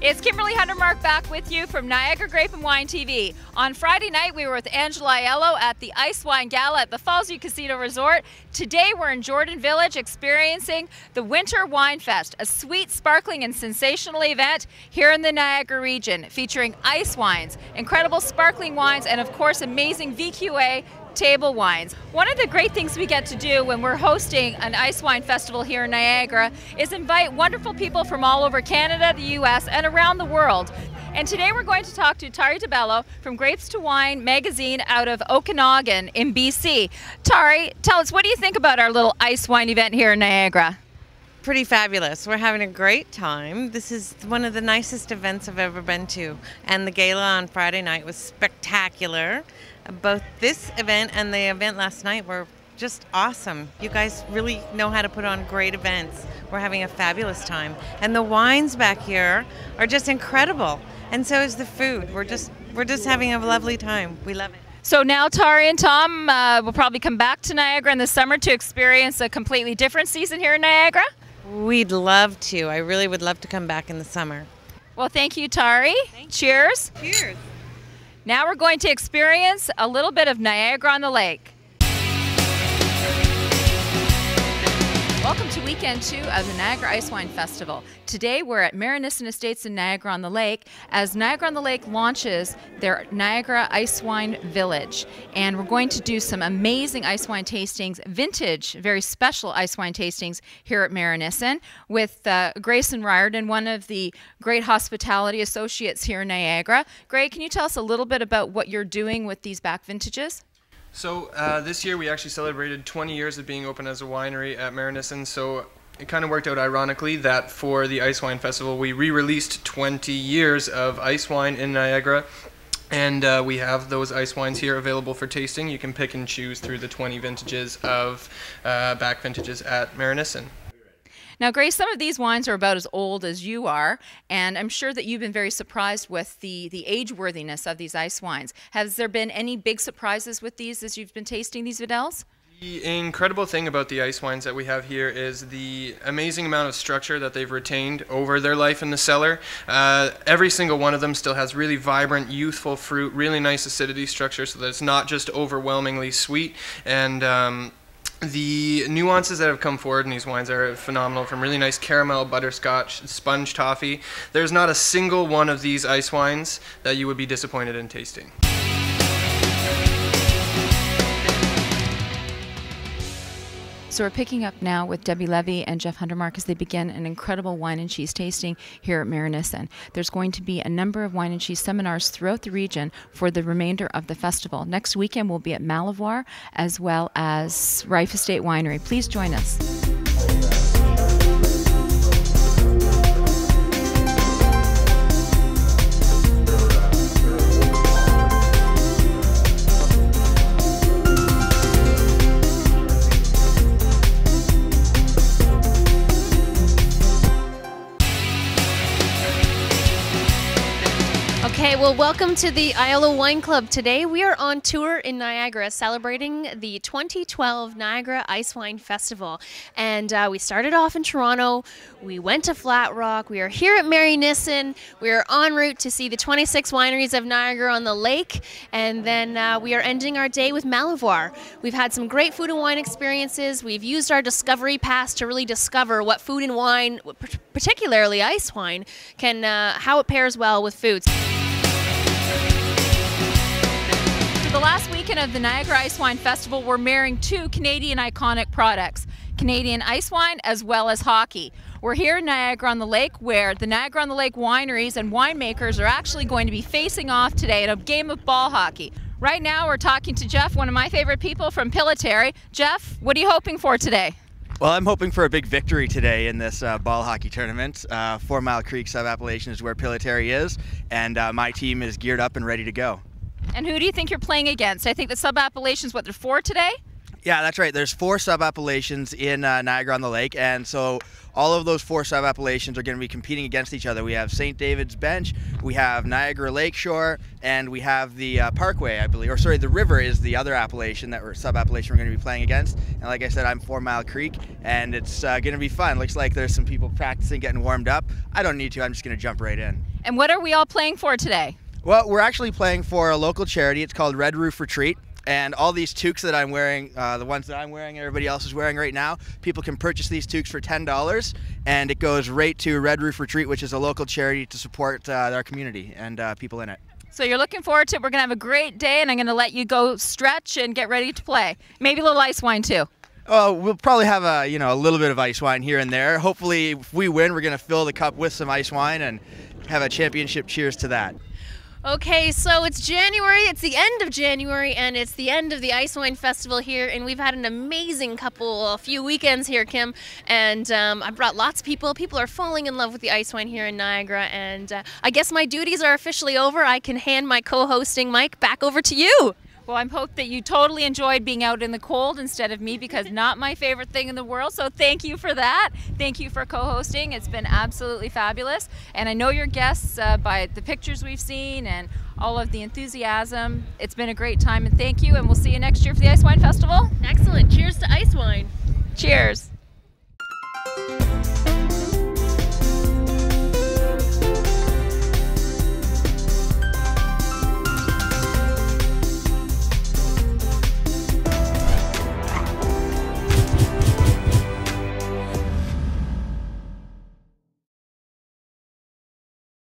It's Kimberly Huntermark back with you from Niagara Grape and Wine TV. On Friday night, we were with Angela Aiello at the Icewine Gala at the Fallsview Casino Resort. Today, we're in Jordan Village experiencing the Winter Wine Fest, a sweet, sparkling, and sensational event here in the Niagara region, featuring ice wines, incredible sparkling wines, and of course, amazing VQA table wines. One of the great things we get to do when we're hosting an ice wine festival here in Niagara is invite wonderful people from all over Canada, the US, and around the world. And today we're going to talk to Tari DeBello from Grapes to Wine magazine out of Okanagan in BC. Tari, tell us, what do you think about our little ice wine event here in Niagara? Pretty fabulous. We're having a great time. This is one of the nicest events I've ever been to. And the gala on Friday night was spectacular. Both this event and the event last night were just awesome. You guys really know how to put on great events. We're having a fabulous time. And the wines back here are just incredible. And so is the food. We're just having a lovely time. We love it. So now Tari and Tom will probably come back to Niagara in the summer to experience a completely different season here in Niagara? We'd love to. I really would love to come back in the summer. Well, thank you, Tari. Cheers. Cheers. Now we're going to experience a little bit of Niagara on the Lake. Welcome to weekend 2 of the Niagara Ice Wine Festival. Today we're at Marinisson Estates in Niagara on the Lake as Niagara on the Lake launches their Niagara Ice Wine Village. And we're going to do some amazing ice wine tastings, vintage, very special ice wine tastings here at Marinisson with Grayson Riordan, one of the great hospitality associates here in Niagara. Gray, can you tell us a little bit about what you're doing with these back vintages? So this year we actually celebrated 20 years of being open as a winery at Marinisson, so it kind of worked out ironically that for the Ice Wine Festival we re-released 20 years of ice wine in Niagara, and we have those ice wines here available for tasting. You can pick and choose through the 20 vintages of back vintages at Marinisson. Now, Grace, some of these wines are about as old as you are, and I'm sure that you've been very surprised with the age-worthiness of these ice wines. Has there been any big surprises with these as you've been tasting these vidals? The incredible thing about the ice wines that we have here is the amazing amount of structure that they've retained over their life in the cellar. Every single one of them still has really vibrant, youthful fruit, really nice acidity structure so that it's not just overwhelmingly sweet. And the nuances that have come forward in these wines are phenomenal, from really nice caramel, butterscotch, sponge toffee. There's not a single one of these ice wines that you would be disappointed in tasting. So we're picking up now with Debbie Levy and Jeff Huntermark as they begin an incredible wine and cheese tasting here at Marinisson. There's going to be a number of wine and cheese seminars throughout the region for the remainder of the festival. Next weekend we'll be at Malivoire as well as Rife Estate Winery. Please join us. Okay, well, welcome to the Aiello Wine Club. Today we are on tour in Niagara celebrating the 2012 Niagara Ice Wine Festival. And we started off in Toronto, we went to Flat Rock, we are here at Marinisson, we are en route to see the 26 wineries of Niagara on the Lake, and then we are ending our day with Malivoire. We've had some great food and wine experiences. We've used our Discovery Pass to really discover what food and wine, particularly ice wine, can how it pairs well with foods. For the last weekend of the Niagara Ice Wine Festival, we're marrying two Canadian iconic products, Canadian ice wine as well as hockey. We're here in Niagara on the Lake where the Niagara on the Lake wineries and winemakers are actually going to be facing off today in a game of ball hockey. Right now we're talking to Jeff, one of my favorite people from Pillitteri. Jeff, what are you hoping for today? Well, I'm hoping for a big victory today in this ball hockey tournament. 4 Mile Creek sub-appellation is where Pillitteri is, and my team is geared up and ready to go. And who do you think you're playing against? I think the sub-appellations, what, there are 4 today? Yeah, that's right. There's 4 sub-appellations in Niagara on the Lake, and so all of those 4 sub-appellations are going to be competing against each other. We have St. David's Bench, we have Niagara Lakeshore, and we have the Parkway, I believe. Or sorry, the River is the other appellation that sub-appellation we're going to be playing against. And like I said, I'm 4 Mile Creek, and it's going to be fun. Looks like there's some people practicing, getting warmed up. I don't need to. I'm just going to jump right in. And what are we all playing for today? Well, we're actually playing for a local charity. It's called Red Roof Retreat. And all these toques that I'm wearing, the ones that I'm wearing and everybody else is wearing right now, people can purchase these toques for $10, and it goes right to Red Roof Retreat, which is a local charity to support our community and people in it. So you're looking forward to it. We're going to have a great day, and I'm going to let you go stretch and get ready to play. Maybe a little ice wine too. We'll probably have a little bit of ice wine here and there. Hopefully, if we win, we're going to fill the cup with some ice wine and have a championship cheers to that. Okay, so it's January, it's the end of January, and it's the end of the Icewine Festival here, and we've had an amazing few weekends here, Kim, and I brought lots of people. People are falling in love with the ice wine here in Niagara, and I guess my duties are officially over. I can hand my co-hosting mic back over to you. Well, I hope that you totally enjoyed being out in the cold instead of me, because not my favorite thing in the world. So thank you for that. Thank you for co-hosting. It's been absolutely fabulous. And I know your guests by the pictures we've seen and all of the enthusiasm. It's been a great time, and thank you. And we'll see you next year for the Ice Wine Festival. Excellent. Cheers to ice wine. Cheers.